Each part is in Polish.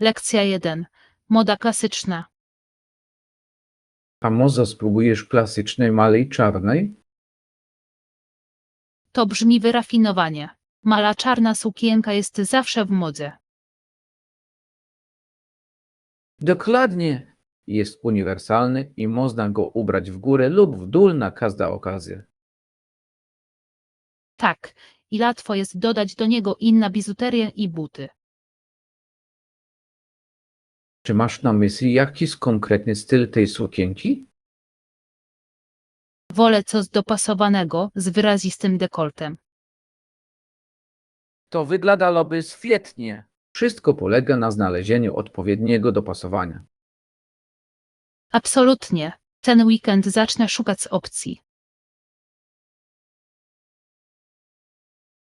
Lekcja 1. Moda klasyczna. A może spróbujesz klasycznej malej czarnej? To brzmi wyrafinowanie. Mala czarna sukienka jest zawsze w modzie. Dokładnie. Jest uniwersalny i można go ubrać w górę lub w dół na każdą okazję. Tak, i łatwo jest dodać do niego inna biżuterię i buty. Czy masz na myśli jakiś konkretny styl tej sukienki? Wolę coś dopasowanego z wyrazistym dekoltem. To wyglądałoby świetnie. Wszystko polega na znalezieniu odpowiedniego dopasowania. Absolutnie. Ten weekend zacznę szukać opcji.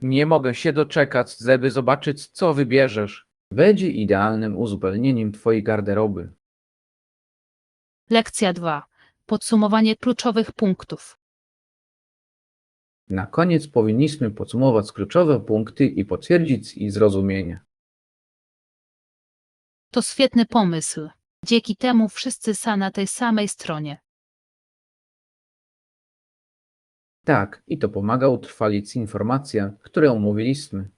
Nie mogę się doczekać, żeby zobaczyć, co wybierzesz. Będzie idealnym uzupełnieniem twojej garderoby. Lekcja 2. Podsumowanie kluczowych punktów. Na koniec powinniśmy podsumować kluczowe punkty i potwierdzić ich zrozumienie. To świetny pomysł. Dzięki temu wszyscy są na tej samej stronie. Tak, i to pomaga utrwalić informacje, które omówiliśmy.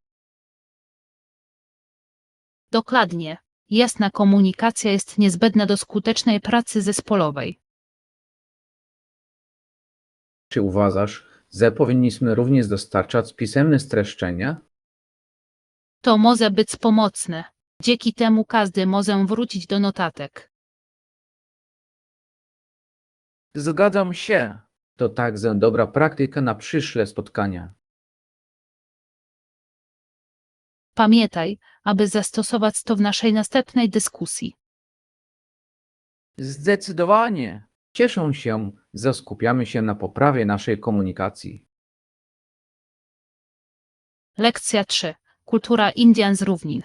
Dokładnie. Jasna komunikacja jest niezbędna do skutecznej pracy zespołowej. Czy uważasz, że powinniśmy również dostarczać pisemne streszczenia? To może być pomocne. Dzięki temu każdy może wrócić do notatek. Zgadzam się. To także dobra praktyka na przyszłe spotkania. Pamiętaj, aby zastosować to w naszej następnej dyskusji. Zdecydowanie. Cieszę się, że skupiamy się na poprawie naszej komunikacji. Lekcja 3. Kultura Indian z równin.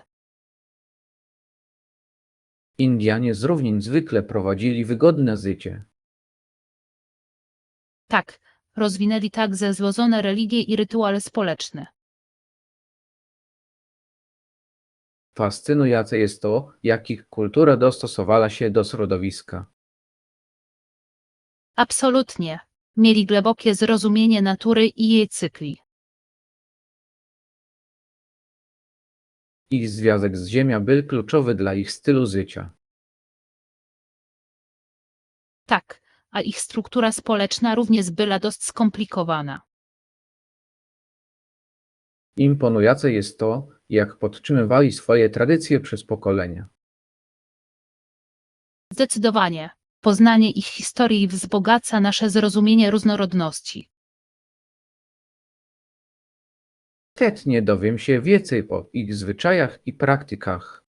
Indianie z równin zwykle prowadzili wygodne życie. Tak, rozwinęli także złożone religie i rytuały społeczne. Fascynujące jest to, jak ich kultura dostosowała się do środowiska. Absolutnie. Mieli głębokie zrozumienie natury i jej cykli. Ich związek z ziemią był kluczowy dla ich stylu życia. Tak, a ich struktura społeczna również była dość skomplikowana. Imponujące jest to, jak podtrzymywali swoje tradycje przez pokolenia. Zdecydowanie. Poznanie ich historii wzbogaca nasze zrozumienie różnorodności. Chętnie dowiem się więcej o ich zwyczajach i praktykach.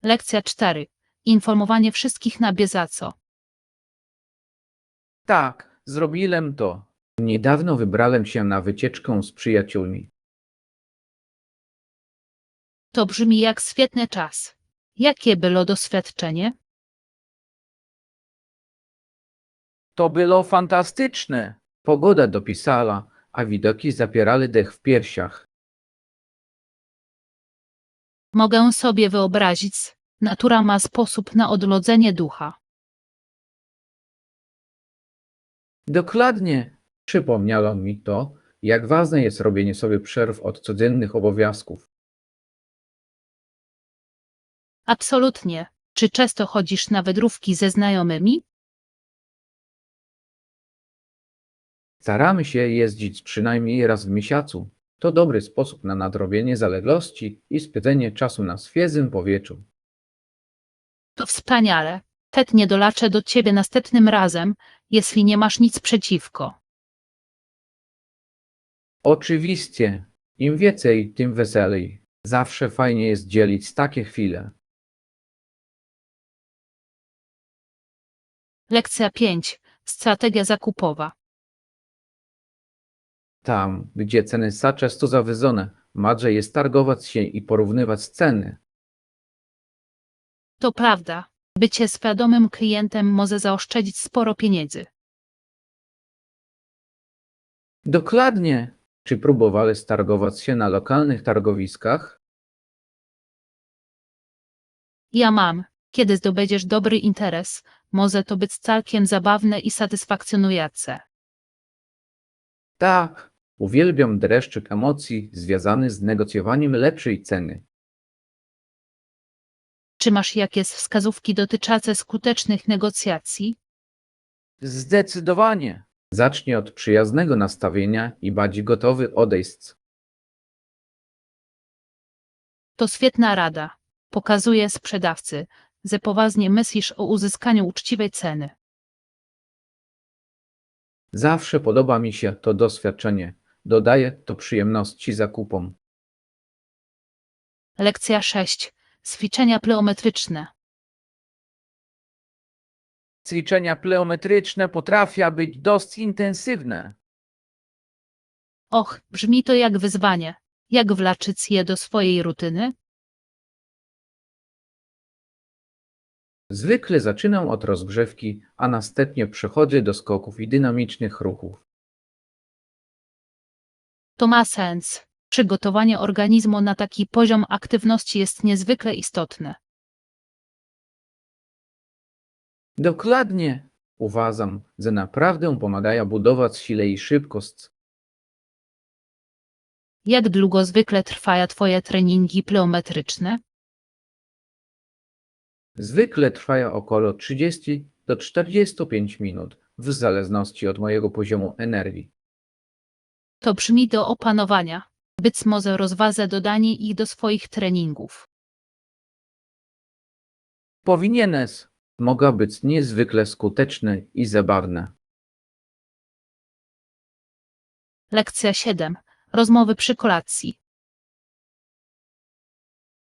Lekcja 4. Informowanie wszystkich na bieżąco. Tak, zrobiłem to. Niedawno wybrałem się na wycieczkę z przyjaciółmi. To brzmi jak świetny czas. Jakie było doświadczenie? To było fantastyczne. Pogoda dopisała, a widoki zapierały dech w piersiach. Mogę sobie wyobrazić, natura ma sposób na odrodzenie ducha. Dokładnie. Przypomniało mi to, jak ważne jest robienie sobie przerw od codziennych obowiązków. Absolutnie. Czy często chodzisz na wędrówki ze znajomymi? Staramy się jeździć przynajmniej raz w miesiącu. To dobry sposób na nadrobienie zaległości i spędzenie czasu na świeżym powietrzu. To wspaniale. Chętnie dolaczę do ciebie następnym razem, jeśli nie masz nic przeciwko. Oczywiście, im więcej, tym weselej. Zawsze fajnie jest dzielić takie chwile. Lekcja 5. Strategia zakupowa. Tam, gdzie ceny są często zawyżone, madrze jest targować się i porównywać ceny. To prawda. Bycie świadomym klientem może zaoszczędzić sporo pieniędzy. Dokładnie. Czy próbowali targować się na lokalnych targowiskach? Ja mam. Kiedy zdobędziesz dobry interes, może to być całkiem zabawne i satysfakcjonujące. Tak, uwielbiam dreszczyk emocji związany z negocjowaniem lepszej ceny. Czy masz jakieś wskazówki dotyczące skutecznych negocjacji? Zdecydowanie. Zacznij od przyjaznego nastawienia i bądź gotowy odejść. To świetna rada. Pokazuje sprzedawcy, że poważnie myślisz o uzyskaniu uczciwej ceny. Zawsze podoba mi się to doświadczenie. Dodaje to przyjemności zakupom. Lekcja 6. Ćwiczenia pleometryczne. Ćwiczenia pleometryczne potrafią być dość intensywne. Och, brzmi to jak wyzwanie. Jak wlaczyć je do swojej rutyny? Zwykle zaczynam od rozgrzewki, a następnie przechodzę do skoków i dynamicznych ruchów. To ma sens. Przygotowanie organizmu na taki poziom aktywności jest niezwykle istotne. Dokładnie. Uważam, że naprawdę pomagają budować siłę i szybkość. Jak długo zwykle trwają Twoje treningi pleometryczne? Zwykle trwają około 30 do 45 minut, w zależności od mojego poziomu energii. To brzmi do opanowania. Być może rozważę dodanie ich do swoich treningów. Powinieneś. Mogą być niezwykle skuteczne i zabawne. Lekcja 7. Rozmowy przy kolacji.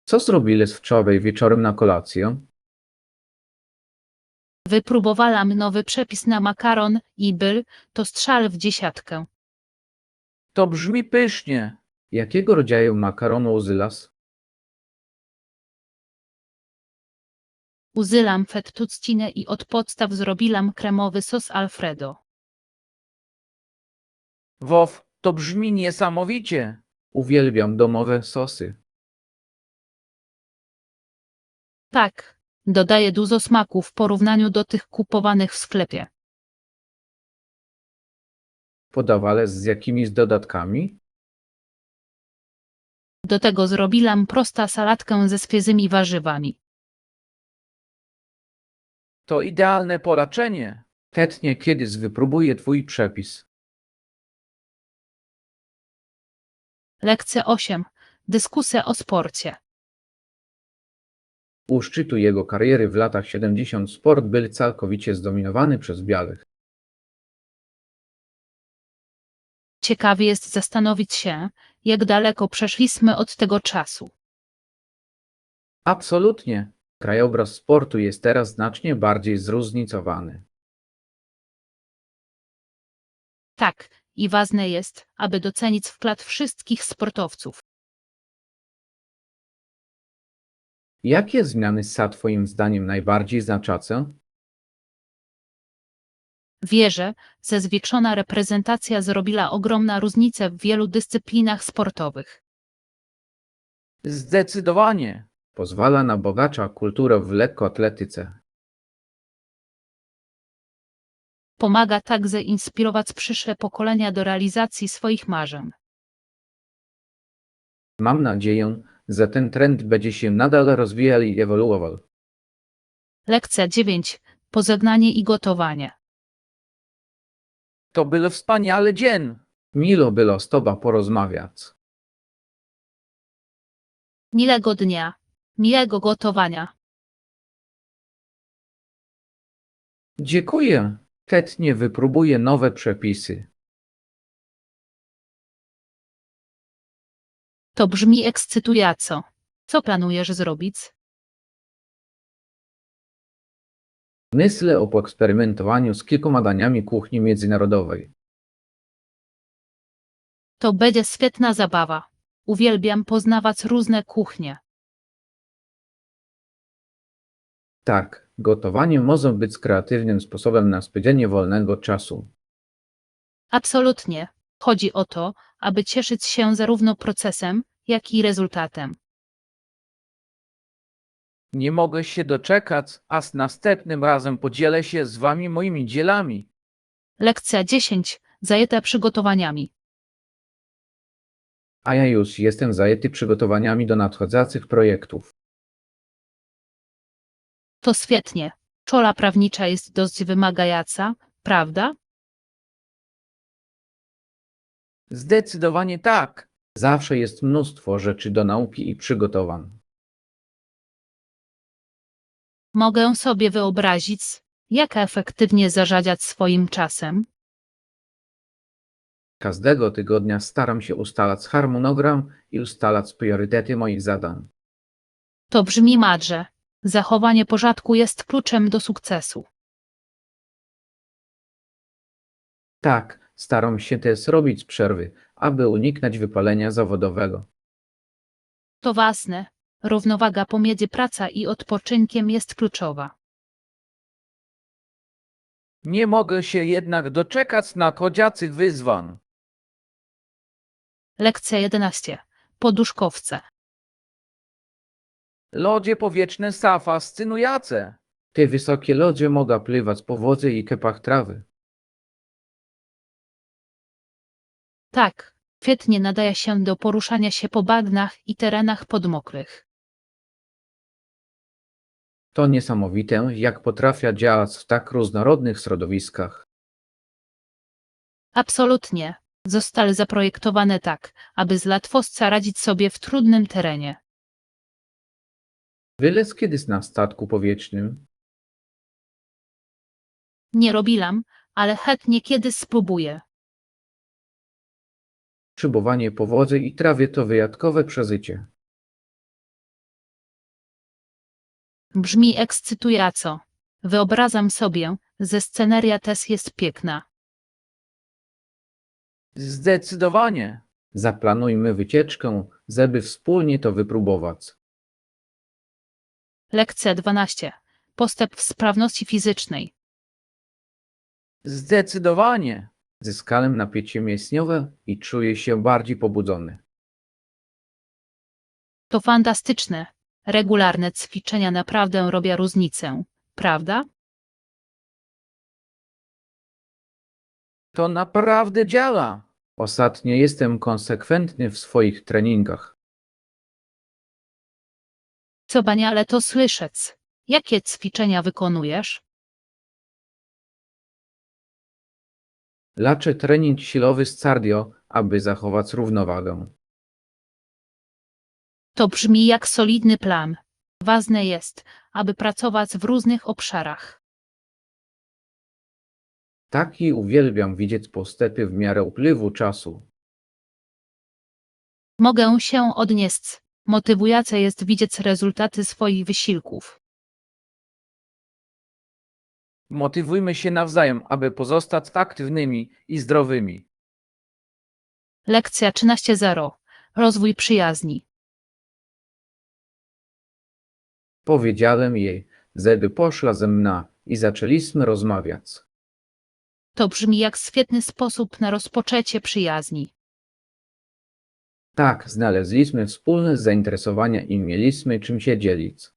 Co zrobiłeś wczoraj wieczorem na kolację? Wypróbowałam nowy przepis na makaron i byl to strzał w dziesiątkę. To brzmi pysznie. Jakiego rodzaju makaronu używasz? Użyłam fettuccine i od podstaw zrobiłam kremowy sos Alfredo. Wow, to brzmi niesamowicie. Uwielbiam domowe sosy. Tak, dodaję dużo smaku w porównaniu do tych kupowanych w sklepie. Podawale z jakimiś dodatkami? Do tego zrobiłam prosta salatkę ze świeżymi warzywami. To idealne poraczenie. Chętnie kiedyś wypróbuję twój przepis. Lekcja 8. Dyskusja o sporcie. U szczytu jego kariery w latach 70 sport był całkowicie zdominowany przez białych. Ciekawie jest zastanowić się, jak daleko przeszliśmy od tego czasu. Absolutnie. Krajobraz sportu jest teraz znacznie bardziej zróżnicowany. Tak, i ważne jest, aby docenić wkład wszystkich sportowców. Jakie zmiany są twoim zdaniem najbardziej znaczące? Wierzę, że zwiększona reprezentacja zrobiła ogromną różnicę w wielu dyscyplinach sportowych. Zdecydowanie. Pozwala na bogaczą kulturę w lekkoatletyce. Pomaga także inspirować przyszłe pokolenia do realizacji swoich marzeń. Mam nadzieję, że ten trend będzie się nadal rozwijał i ewoluował. Lekcja 9. Pożegnanie i gotowanie. To był wspaniały dzień. Milo było z tobą porozmawiać. Miłego dnia, miłego gotowania. Dziękuję. Chętnie wypróbuję nowe przepisy. To brzmi ekscytująco. Co planujesz zrobić? Myślę o poeksperymentowaniu z kilkoma daniami kuchni międzynarodowej. To będzie świetna zabawa. Uwielbiam poznawać różne kuchnie. Tak, gotowanie może być kreatywnym sposobem na spędzenie wolnego czasu. Absolutnie. Chodzi o to, aby cieszyć się zarówno procesem, jak i rezultatem. Nie mogę się doczekać, a z następnym razem podzielę się z wami moimi dzielami. Lekcja 10. Zajęta przygotowaniami. A ja już jestem zajęty przygotowaniami do nadchodzących projektów. To świetnie. Szkoła prawnicza jest dość wymagająca, prawda? Zdecydowanie tak. Zawsze jest mnóstwo rzeczy do nauki i przygotowań. Mogę sobie wyobrazić, jak efektywnie zarządzać swoim czasem. Każdego tygodnia staram się ustalać harmonogram i ustalać priorytety moich zadań. To brzmi mądrze. Zachowanie porządku jest kluczem do sukcesu. Tak, staram się też robić przerwy, aby uniknąć wypalenia zawodowego. To ważne. Równowaga pomiędzy pracą i odpoczynkiem jest kluczowa. Nie mogę się jednak doczekać nadchodzących wyzwań. Lekcja 11. Poduszkowce. Lodzie powietrzne są fascynujące. Te wysokie lodzie mogą pływać po wodzie i kępach trawy. Tak, świetnie nadaje się do poruszania się po bagnach i terenach podmokłych. To niesamowite, jak potrafią działać w tak różnorodnych środowiskach. Absolutnie. Zostały zaprojektowane tak, aby z łatwością radzić sobie w trudnym terenie. Wylec kiedyś na statku powietrznym. Nie robiłam, ale chętnie kiedyś spróbuję. Szybowanie po wodzie i trawie to wyjątkowe przeżycie. Brzmi ekscytująco. Wyobrażam sobie, że sceneria też jest piękna. Zdecydowanie. Zaplanujmy wycieczkę, żeby wspólnie to wypróbować. Lekcja 12. Postęp w sprawności fizycznej. Zdecydowanie. Zyskałem napięcie mięśniowe i czuję się bardziej pobudzony. To fantastyczne. Regularne ćwiczenia naprawdę robią różnicę, prawda? To naprawdę działa. Ostatnio jestem konsekwentny w swoich treningach. Co wspaniale to słyszeć. Jakie ćwiczenia wykonujesz? Laczę trening siłowy z cardio, aby zachować równowagę. To brzmi jak solidny plan. Ważne jest, aby pracować w różnych obszarach. Tak i uwielbiam widzieć postępy w miarę upływu czasu. Mogę się odnieść. Motywujące jest widzieć rezultaty swoich wysiłków. Motywujmy się nawzajem, aby pozostać aktywnymi i zdrowymi. Lekcja 13.0. Rozwój przyjaźni. Powiedziałem jej, żeby poszła ze mną i zaczęliśmy rozmawiać. To brzmi jak świetny sposób na rozpoczęcie przyjaźni. Tak, znaleźliśmy wspólne zainteresowania i mieliśmy czym się dzielić.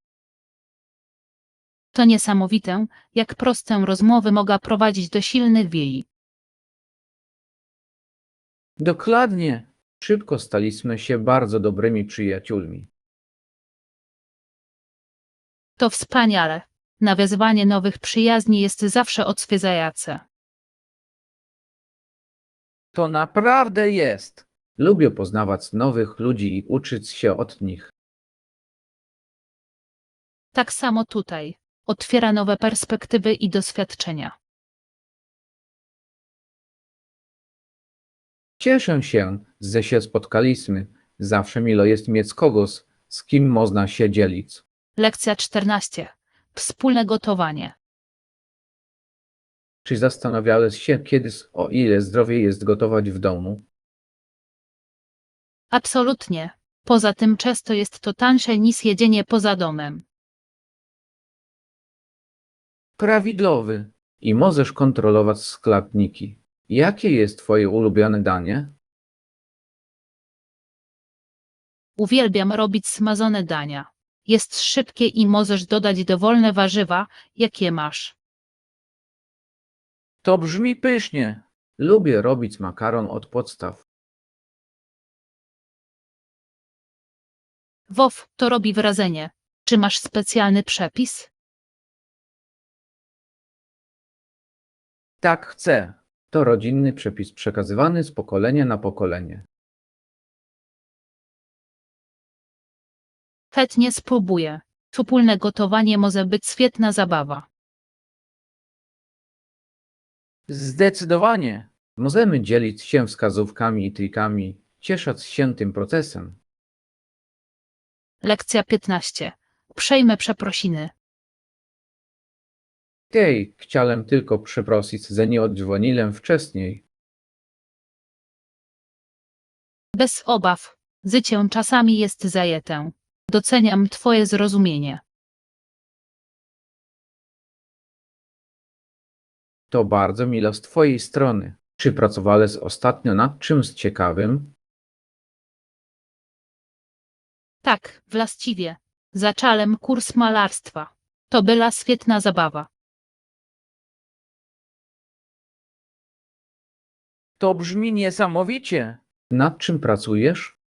To niesamowite, jak proste rozmowy mogą prowadzić do silnych więzi. Dokładnie. Szybko staliśmy się bardzo dobrymi przyjaciółmi. To wspaniale. Nawiązywanie nowych przyjaźni jest zawsze odświeżające. To naprawdę jest. Lubię poznawać nowych ludzi i uczyć się od nich. Tak samo tutaj. Otwiera nowe perspektywy i doświadczenia. Cieszę się, że się spotkaliśmy. Zawsze miło jest mieć kogoś, z kim można się dzielić. Lekcja 14. Wspólne gotowanie. Czy zastanawiałeś się kiedyś, o ile zdrowiej jest gotować w domu? Absolutnie. Poza tym często jest to tańsze niż jedzenie poza domem. Prawidłowy. I możesz kontrolować składniki. Jakie jest twoje ulubione danie? Uwielbiam robić smażone dania. Jest szybkie i możesz dodać dowolne warzywa, jakie masz. To brzmi pysznie. Lubię robić makaron od podstaw. Wow, to robi wrażenie. Czy masz specjalny przepis? Tak chcę. To rodzinny przepis przekazywany z pokolenia na pokolenie. Chętnie spróbuję. Wspólne gotowanie może być świetna zabawa. Zdecydowanie. Możemy dzielić się wskazówkami i trikami, ciesząc się tym procesem. Lekcja 15. Przejmę przeprosiny. Hej, chciałem tylko przeprosić, że nie oddzwoniłem wcześniej. Bez obaw. Życie czasami jest zajęte. Doceniam Twoje zrozumienie. To bardzo mile z Twojej strony. Czy pracowałeś ostatnio nad czymś ciekawym? Tak, właściwie. Zacząłem kurs malarstwa. To była świetna zabawa. To brzmi niesamowicie. Nad czym pracujesz?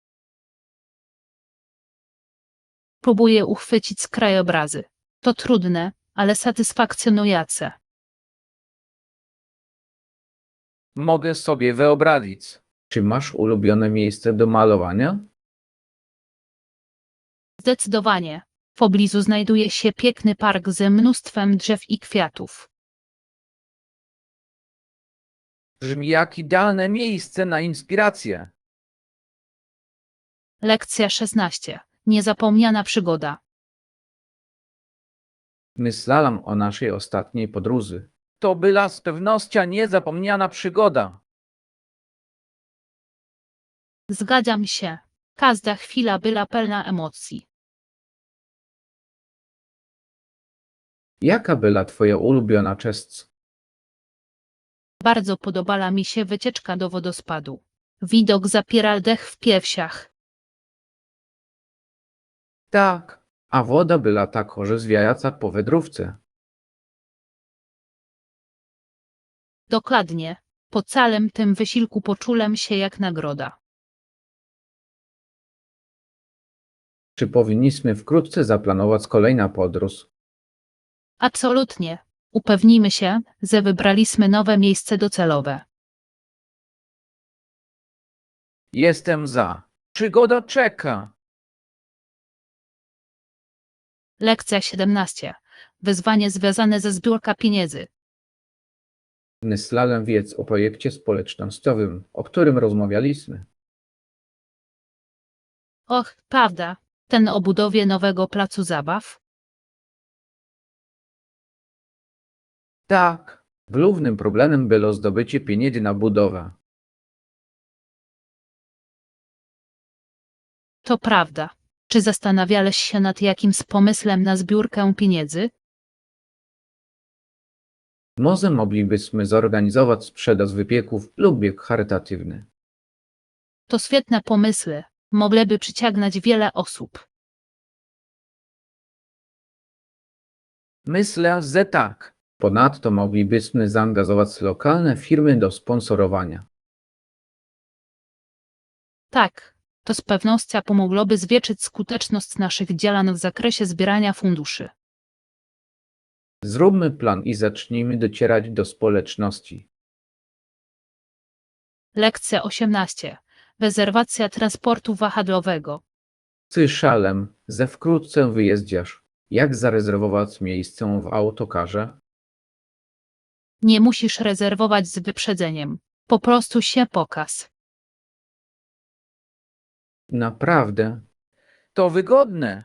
Próbuję uchwycić krajobrazy. To trudne, ale satysfakcjonujące. Mogę sobie wyobrazić. Czy masz ulubione miejsce do malowania? Zdecydowanie. W pobliżu znajduje się piękny park ze mnóstwem drzew i kwiatów. Brzmi jak idealne miejsce na inspirację. Lekcja 16. Niezapomniana przygoda. Myślałam o naszej ostatniej podróży. To była z pewnością niezapomniana przygoda. Zgadzam się. Każda chwila była pełna emocji. Jaka była twoja ulubiona część? Bardzo podobała mi się wycieczka do wodospadu. Widok zapierał dech w piersiach. Tak, a woda była tak orzeźwiająca po wędrówce. Dokładnie. Po całym tym wysiłku poczułem się jak nagroda. Czy powinniśmy wkrótce zaplanować kolejną podróż? Absolutnie. Upewnijmy się, że wybraliśmy nowe miejsce docelowe. Jestem za. Przygoda czeka. Lekcja 17. Wyzwanie związane ze zbiórka pieniędzy. Myślałem więc o projekcie społecznościowym, o którym rozmawialiśmy. Och, prawda. Ten o budowie nowego placu zabaw? Tak, głównym problemem było zdobycie pieniędzy na budowę. To prawda. Czy zastanawiałeś się nad jakimś pomysłem na zbiórkę pieniędzy? Może moglibyśmy zorganizować sprzedaż wypieków lub bieg charytatywny. To świetne pomysły. Mogłyby przyciągnąć wiele osób. Myślę, że tak. Ponadto moglibyśmy zaangażować lokalne firmy do sponsorowania. Tak, to z pewnością pomogłoby zwiększyć skuteczność naszych działań w zakresie zbierania funduszy. Zróbmy plan i zacznijmy docierać do społeczności. Lekcja 18. Rezerwacja transportu wahadłowego. Słyszałem, że wkrótce wyjeżdżasz. Jak zarezerwować miejsce w autokarze? Nie musisz rezerwować z wyprzedzeniem. Po prostu się pokaż. Naprawdę? To wygodne.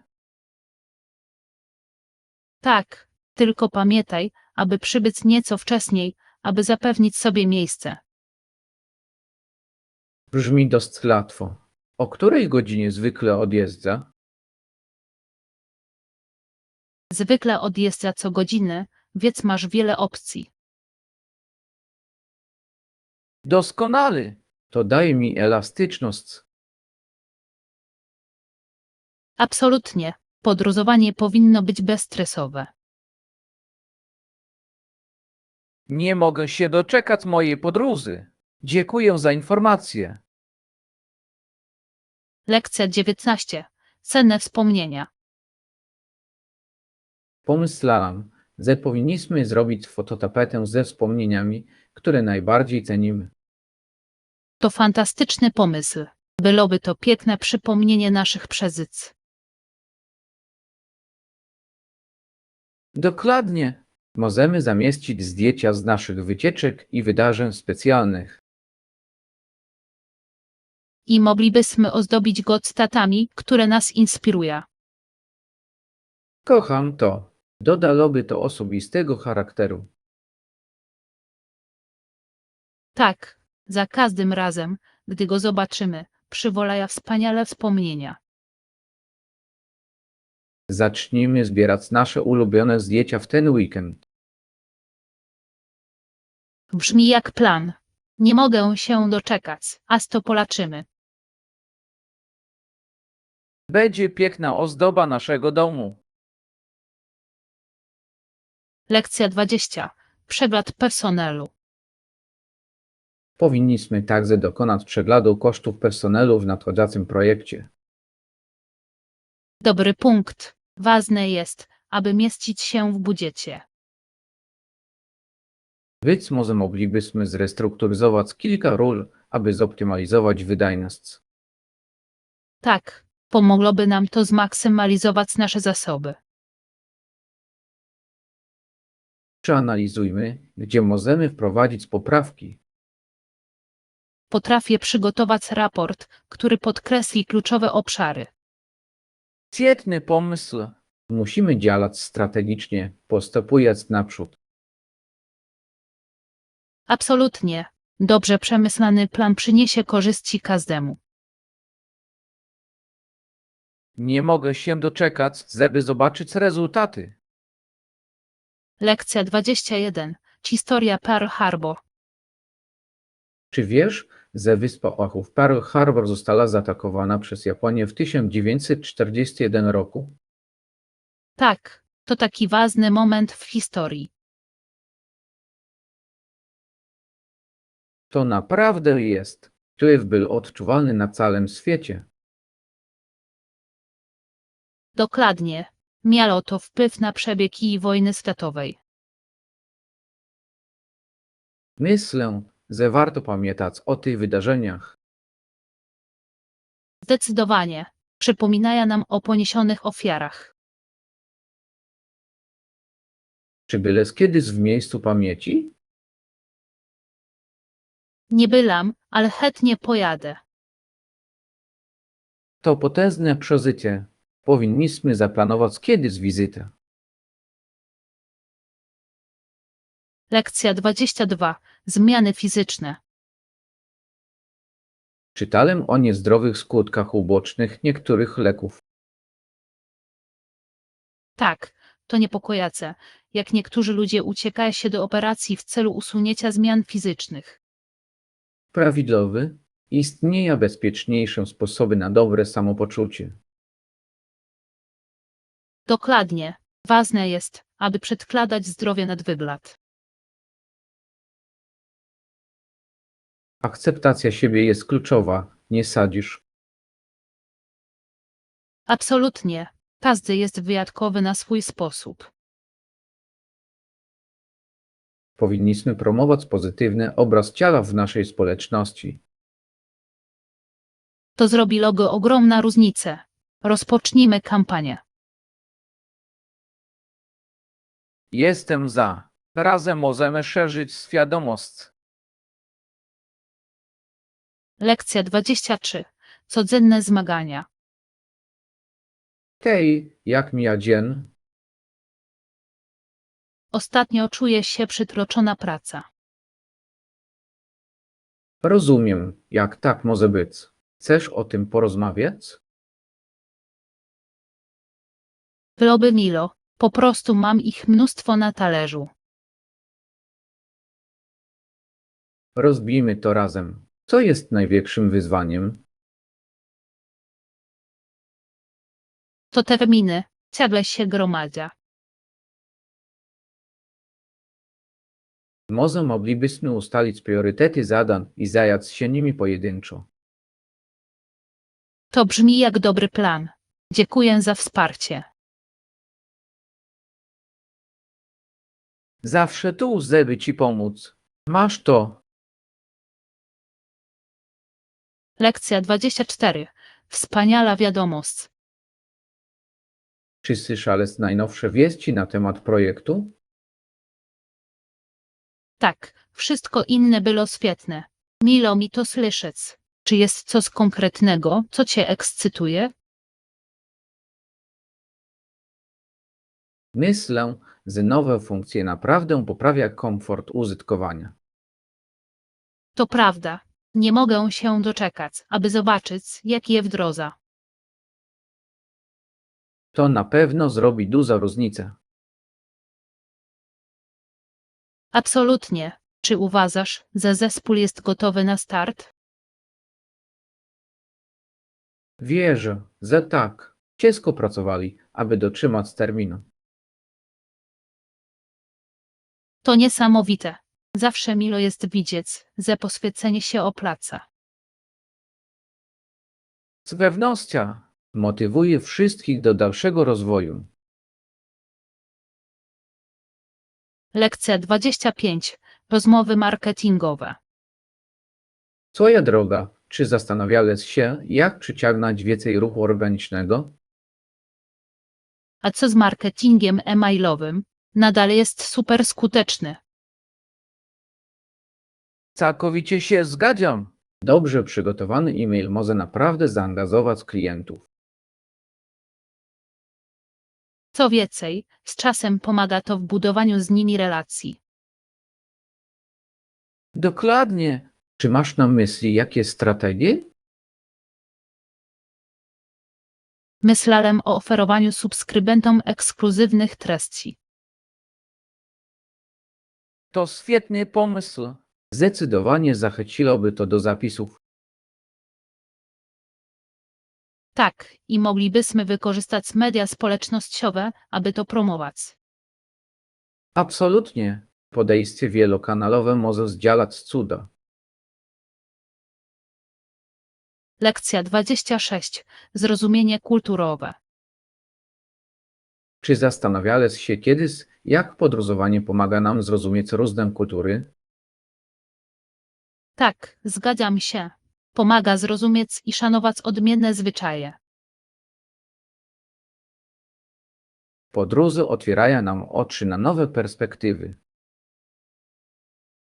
Tak, tylko pamiętaj, aby przybyć nieco wcześniej, aby zapewnić sobie miejsce. Brzmi dość łatwo. O której godzinie zwykle odjeżdża? Zwykle odjeżdża co godzinę, więc masz wiele opcji. Doskonale. To daje mi elastyczność. Absolutnie. Podróżowanie powinno być bezstresowe. Nie mogę się doczekać mojej podróży. Dziękuję za informację. Lekcja 19. Cenne wspomnienia. Pomyślałam, że powinniśmy zrobić fototapetę ze wspomnieniami, które najbardziej cenimy. To fantastyczny pomysł. Byłoby to piękne przypomnienie naszych przeżyć. Dokładnie. Możemy zamieścić zdjęcia z naszych wycieczek i wydarzeń specjalnych. I moglibyśmy ozdobić go cytatami, które nas inspirują. Kocham to. Dodałoby to osobistego charakteru. Tak, za każdym razem, gdy go zobaczymy, przywolaja wspaniale wspomnienia. Zacznijmy zbierać nasze ulubione zdjęcia w ten weekend. Brzmi jak plan. Nie mogę się doczekać, aż to polaczymy. Będzie piękna ozdoba naszego domu. Lekcja 20. Przegląd personelu. Powinniśmy także dokonać przeglądu kosztów personelu w nadchodzącym projekcie. Dobry punkt. Ważne jest, aby mieścić się w budżecie. Więc może moglibyśmy zrestrukturyzować kilka ról, aby zoptymalizować wydajność. Tak, pomogłoby nam to zmaksymalizować nasze zasoby. Przeanalizujmy, gdzie możemy wprowadzić poprawki. Potrafię przygotować raport, który podkreśli kluczowe obszary. Świetny pomysł. Musimy działać strategicznie, postępując naprzód. Absolutnie. Dobrze przemyślany plan przyniesie korzyści każdemu. Nie mogę się doczekać, żeby zobaczyć rezultaty. Lekcja 21. Historia Pearl Harbor. Czy wiesz, że wyspa Oahu w Pearl Harbor została zaatakowana przez Japonię w 1941 roku? Tak, to taki ważny moment w historii. To naprawdę jest. Wpływ był odczuwalny na całym świecie. Dokładnie. Miało to wpływ na przebieg i wojny światowej. Myślę, że warto pamiętać o tych wydarzeniach. Zdecydowanie. Przypominają nam o poniesionych ofiarach. Czy byłeś kiedyś w miejscu pamięci? Nie byłam, ale chętnie pojadę. To potężne przeżycie. Powinniśmy zaplanować kiedyś wizytę. Lekcja 22. Zmiany fizyczne. Czytałem o niezdrowych skutkach ubocznych niektórych leków. Tak, to niepokojące, jak niektórzy ludzie uciekają się do operacji w celu usunięcia zmian fizycznych. Prawidłowy. Istnieją bezpieczniejsze sposoby na dobre samopoczucie. Dokładnie. Ważne jest, aby przedkładać zdrowie nad wygląd. Akceptacja siebie jest kluczowa, nie sadzisz. Absolutnie. Każdy jest wyjątkowy na swój sposób. Powinniśmy promować pozytywny obraz ciała w naszej społeczności. To zrobi logo ogromna różnicę. Rozpocznijmy kampanię. Jestem za. Razem możemy szerzyć świadomość. Lekcja 23. Codzienne zmagania. Hej, jak mija dzień? Ostatnio czuję się przytłoczona praca. Rozumiem, jak tak może być. Chcesz o tym porozmawiać? Byłoby milo. Po prostu mam ich mnóstwo na talerzu. Rozbijmy to razem. Co jest największym wyzwaniem? To terminy, ciągle się gromadzia. Może moglibyśmy ustalić priorytety zadań i zająć się nimi pojedynczo. To brzmi jak dobry plan. Dziękuję za wsparcie. Zawsze tu, żeby ci pomóc. Masz to. Lekcja 24. Wspaniała wiadomość. Czy słyszałeś najnowsze wieści na temat projektu? Tak, wszystko inne było świetne. Milo mi to słyszeć. Czy jest coś konkretnego, co cię ekscytuje? Myślę, że nowe funkcje naprawdę poprawia komfort użytkowania. To prawda. Nie mogę się doczekać, aby zobaczyć, jak je wdroża. To na pewno zrobi dużą różnicę. Absolutnie. Czy uważasz, że zespół jest gotowy na start? Wierzę, że tak. Ciężko pracowali, aby dotrzymać terminu. To niesamowite. Zawsze milo jest widzieć, że poświęcenie się opłaca. Z pewnością motywuje wszystkich do dalszego rozwoju. Lekcja 25. Rozmowy marketingowe. Twoja droga, czy zastanawiałeś się, jak przyciągnąć więcej ruchu organicznego? A co z marketingiem e-mailowym? Nadal jest super skuteczny. Całkowicie się zgadzam. Dobrze przygotowany e-mail może naprawdę zaangażować klientów. Co więcej, z czasem pomaga to w budowaniu z nimi relacji. Dokładnie. Czy masz na myśli jakie strategie? Myślałem o oferowaniu subskrybentom ekskluzywnych treści. To świetny pomysł. Zdecydowanie zachęciłoby to do zapisów. Tak, i moglibyśmy wykorzystać media społecznościowe, aby to promować. Absolutnie. Podejście wielokanalowe może zdziałać cuda. Lekcja 26. Zrozumienie kulturowe. Czy zastanawiałeś się kiedyś, jak podróżowanie pomaga nam zrozumieć różne kultury? Tak, zgadzam się. Pomaga zrozumieć i szanować odmienne zwyczaje. Podróże otwierają nam oczy na nowe perspektywy.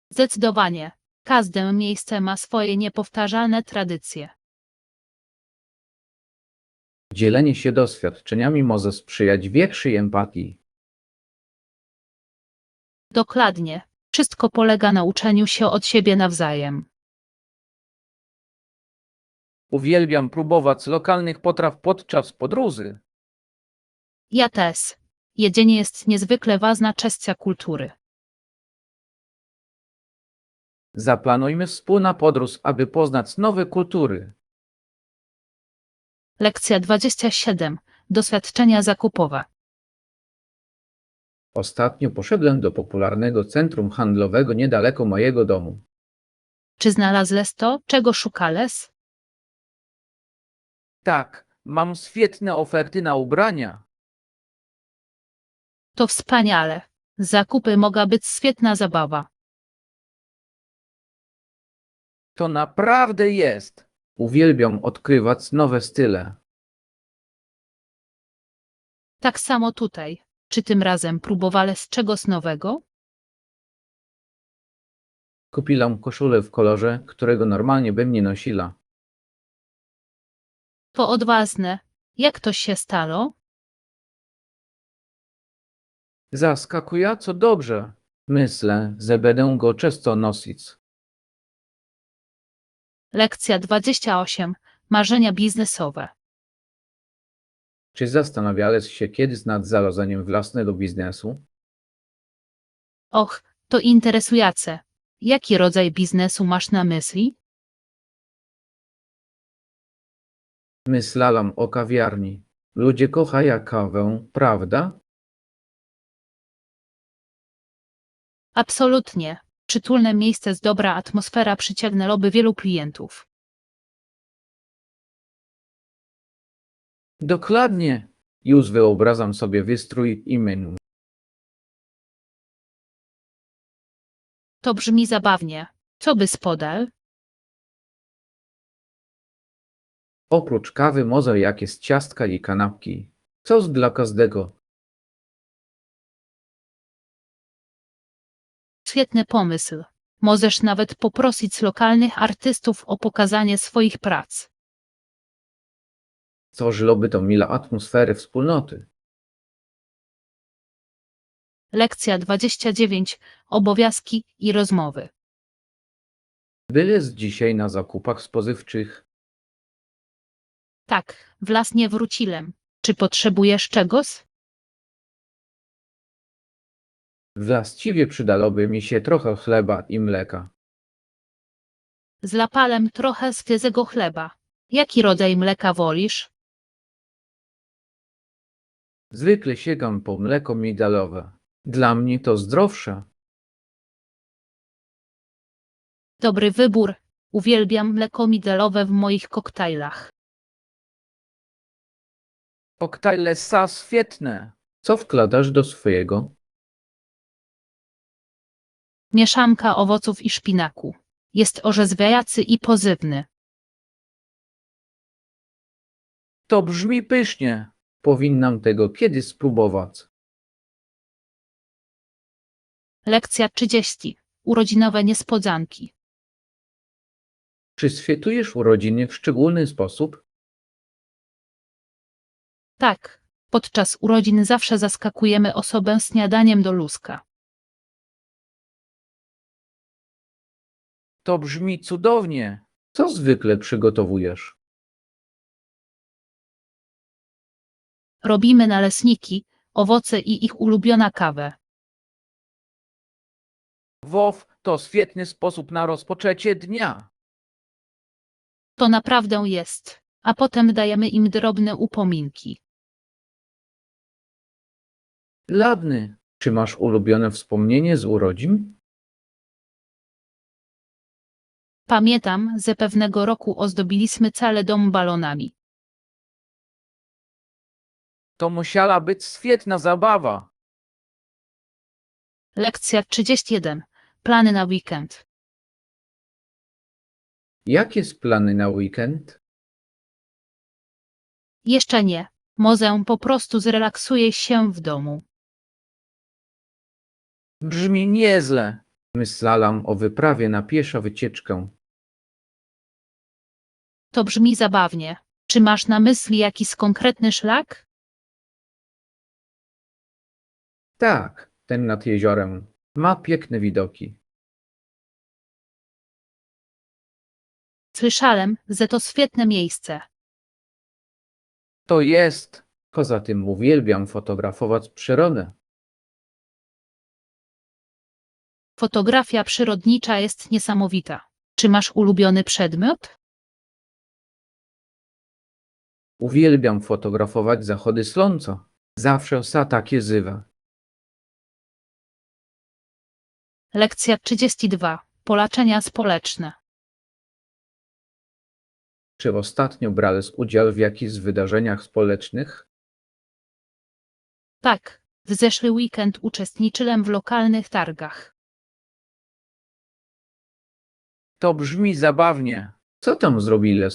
Zdecydowanie. Każde miejsce ma swoje niepowtarzalne tradycje. Dzielenie się doświadczeniami może sprzyjać większej empatii. Dokładnie. Wszystko polega na uczeniu się od siebie nawzajem. Uwielbiam próbować lokalnych potraw podczas podróży. Ja też. Jedzenie jest niezwykle ważna część kultury. Zaplanujmy wspólną podróż, aby poznać nowe kultury. Lekcja 27. Doświadczenia zakupowe. Ostatnio poszedłem do popularnego centrum handlowego niedaleko mojego domu. Czy znalazłeś to, czego szukałeś? Tak, mam świetne oferty na ubrania. To wspaniale. Zakupy mogą być świetna zabawa. To naprawdę jest. Uwielbiam odkrywać nowe style. Tak samo tutaj. Czy tym razem próbowałeś czegoś nowego? Kupiłam koszulę w kolorze, którego normalnie bym nie nosiła. To odważne. Jak to się stało? Zaskakująco dobrze. Myślę, że będę go często nosić. Lekcja 28. Marzenia biznesowe. Czy zastanawiałeś się kiedyś nad założeniem własnego biznesu? Och, to interesujące. Jaki rodzaj biznesu masz na myśli? Myślałam o kawiarni. Ludzie kochają kawę, prawda? Absolutnie. Przytulne miejsce z dobra atmosfera przyciągnęłoby wielu klientów. Dokładnie. Już wyobrażam sobie wystrój i menu. To brzmi zabawnie. Co by spodal? Oprócz kawy może jakieś ciastka i kanapki. Coś dla każdego. Świetny pomysł. Możesz nawet poprosić lokalnych artystów o pokazanie swoich prac. Coś robi to mila atmosfery wspólnoty. Lekcja 29. Obowiązki i rozmowy. Byłeś dzisiaj na zakupach spożywczych. Tak, właśnie wróciłem. Czy potrzebujesz czegoś? Właściwie przydałoby mi się trochę chleba i mleka. Zlapałem trochę świeżego chleba. Jaki rodzaj mleka wolisz? Zwykle sięgam po mleko migdalowe. Dla mnie to zdrowsze. Dobry wybór. Uwielbiam mleko migdalowe w moich koktajlach. Koktajle są świetne. Co wkładasz do swojego? Mieszanka owoców i szpinaku. Jest orzeźwiający i pożywny. To brzmi pysznie. Powinnam tego kiedyś spróbować. Lekcja 30. Urodzinowe niespodzianki. Czy świętujesz urodziny w szczególny sposób? Tak, podczas urodzin zawsze zaskakujemy osobę śniadaniem do luska. To brzmi cudownie. Co zwykle przygotowujesz? Robimy naleśniki, owoce i ich ulubiona kawę. WOW to świetny sposób na rozpoczęcie dnia. To naprawdę jest. A potem dajemy im drobne upominki. Ladny, czy masz ulubione wspomnienie z urodzin? Pamiętam, że pewnego roku ozdobiliśmy cały dom balonami. To musiała być świetna zabawa. Lekcja 31. Plany na weekend. Jakie są plany na weekend? Jeszcze nie. Może po prostu zrelaksuję się w domu. Brzmi nieźle. Myślałam o wyprawie na pieszo wycieczkę. To brzmi zabawnie. Czy masz na myśli jakiś konkretny szlak? Tak, ten nad jeziorem. Ma piękne widoki. Słyszałem, że to świetne miejsce. To jest. Poza tym uwielbiam fotografować przyrodę. Fotografia przyrodnicza jest niesamowita. Czy masz ulubiony przedmiot? Uwielbiam fotografować zachody słońca. Zawsze są takie żywe. Lekcja 32. Polaczenia społeczne. Czy ostatnio brałeś udział w jakichś wydarzeniach społecznych? Tak, w zeszły weekend uczestniczyłem w lokalnych targach. To brzmi zabawnie. Co tam zrobiłeś?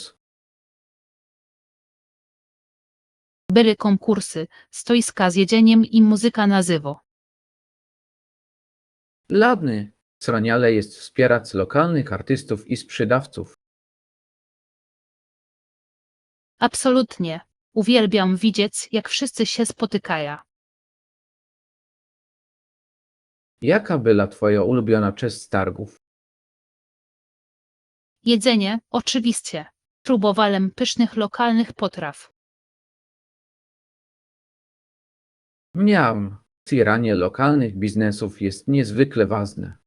Były konkursy, stoiska z jedzeniem i muzyka na żywo. Ladny. Wspaniale jest wspierać lokalnych artystów i sprzedawców. Absolutnie. Uwielbiam widzieć, jak wszyscy się spotykają. Jaka była twoja ulubiona część targów? Jedzenie, oczywiście. Próbowałem pysznych lokalnych potraw. Miałem. Wspieranie lokalnych biznesów jest niezwykle ważne.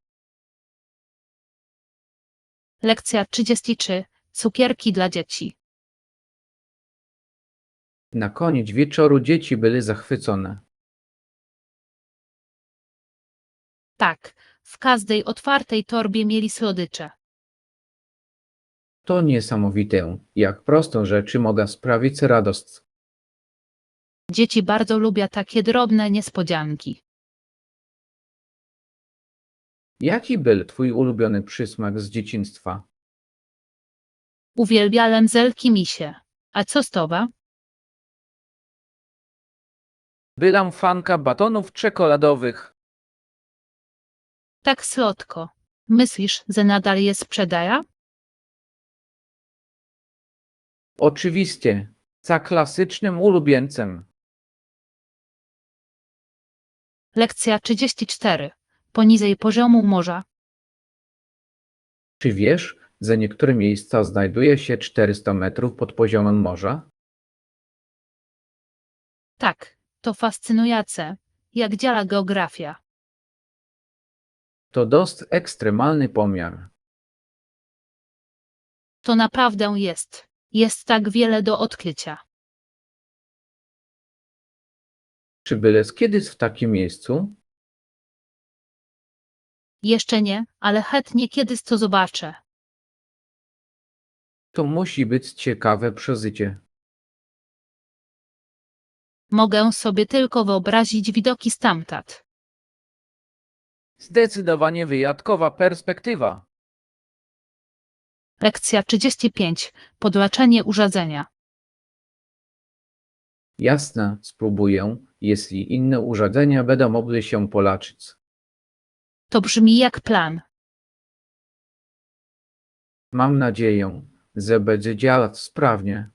Lekcja 33. Cukierki dla dzieci. Na koniec wieczoru dzieci były zachwycone. Tak, w każdej otwartej torbie mieli słodycze. To niesamowite, jak prostą rzeczy mogą sprawić radość. Dzieci bardzo lubią takie drobne niespodzianki. Jaki był twój ulubiony przysmak z dzieciństwa? Uwielbiałem zelki misie. A co z tobą? Byłam fanka batonów czekoladowych. Tak słodko. Myślisz, że nadal je sprzedają? Oczywiście, za klasycznym ulubieńcem. Lekcja 34. Poniżej poziomu morza. Czy wiesz, że niektóre miejsca znajduje się 400 metrów pod poziomem morza? Tak, to fascynujące, jak działa geografia. To dość ekstremalny pomiar. To naprawdę jest. Jest tak wiele do odkrycia. Czy byłeś kiedyś w takim miejscu? Jeszcze nie, ale chętnie kiedyś to zobaczę. To musi być ciekawe przeżycie. Mogę sobie tylko wyobrazić widoki stamtąd. Zdecydowanie wyjątkowa perspektywa. Lekcja 35. Podłączenie urządzenia. Jasne, spróbuję, jeśli inne urządzenia będą mogły się polaczyć. To brzmi jak plan. Mam nadzieję, że będzie działać sprawnie.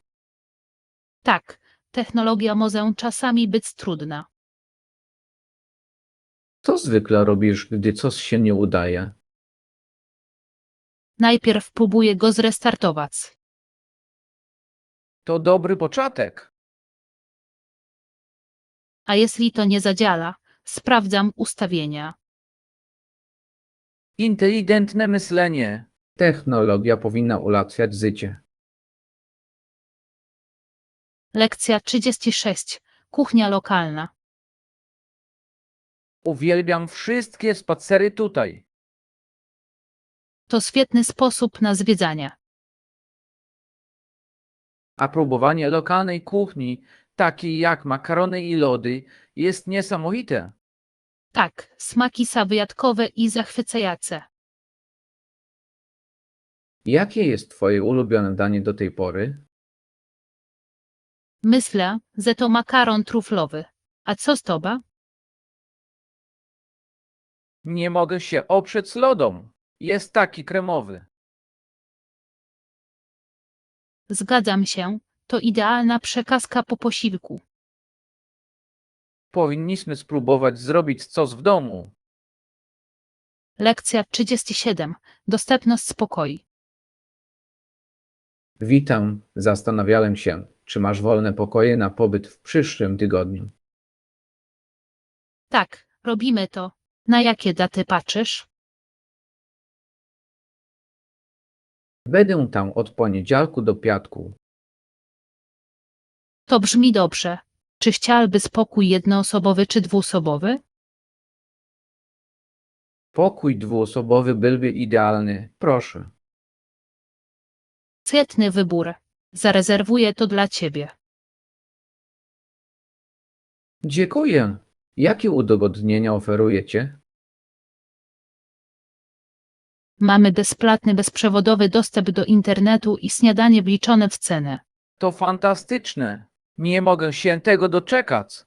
Tak, technologia może czasami być trudna. Co zwykle robisz, gdy coś się nie udaje? Najpierw próbuję go zrestartować. To dobry początek. A jeśli to nie zadziała, sprawdzam ustawienia. Inteligentne myślenie. Technologia powinna ułatwiać życie. Lekcja 36. Kuchnia lokalna. Uwielbiam wszystkie spacery tutaj. To świetny sposób na zwiedzanie. A próbowanie lokalnej kuchni, takiej jak makarony i lody, jest niesamowite. Tak, smaki są wyjątkowe i zachwycające. Jakie jest twoje ulubione danie do tej pory? Myślę, że to makaron truflowy. A co z tobą? Nie mogę się oprzeć lodom. Jest taki kremowy. Zgadzam się, to idealna przekąska po posiłku. Powinniśmy spróbować zrobić coś w domu. Lekcja 37. Dostępność spokoi. Witam, zastanawiałem się, czy masz wolne pokoje na pobyt w przyszłym tygodniu. Tak, robimy to. Na jakie daty patrzysz? Będę tam od poniedziałku do piątku. To brzmi dobrze. Czy chciałby spokój jednoosobowy czy dwuosobowy? Pokój dwuosobowy byłby idealny, proszę. Świetny wybór. Zarezerwuję to dla ciebie. Dziękuję. Jakie udogodnienia oferujecie? Mamy bezpłatny bezprzewodowy dostęp do internetu i śniadanie wliczone w cenę. To fantastyczne. Nie mogę się tego doczekać.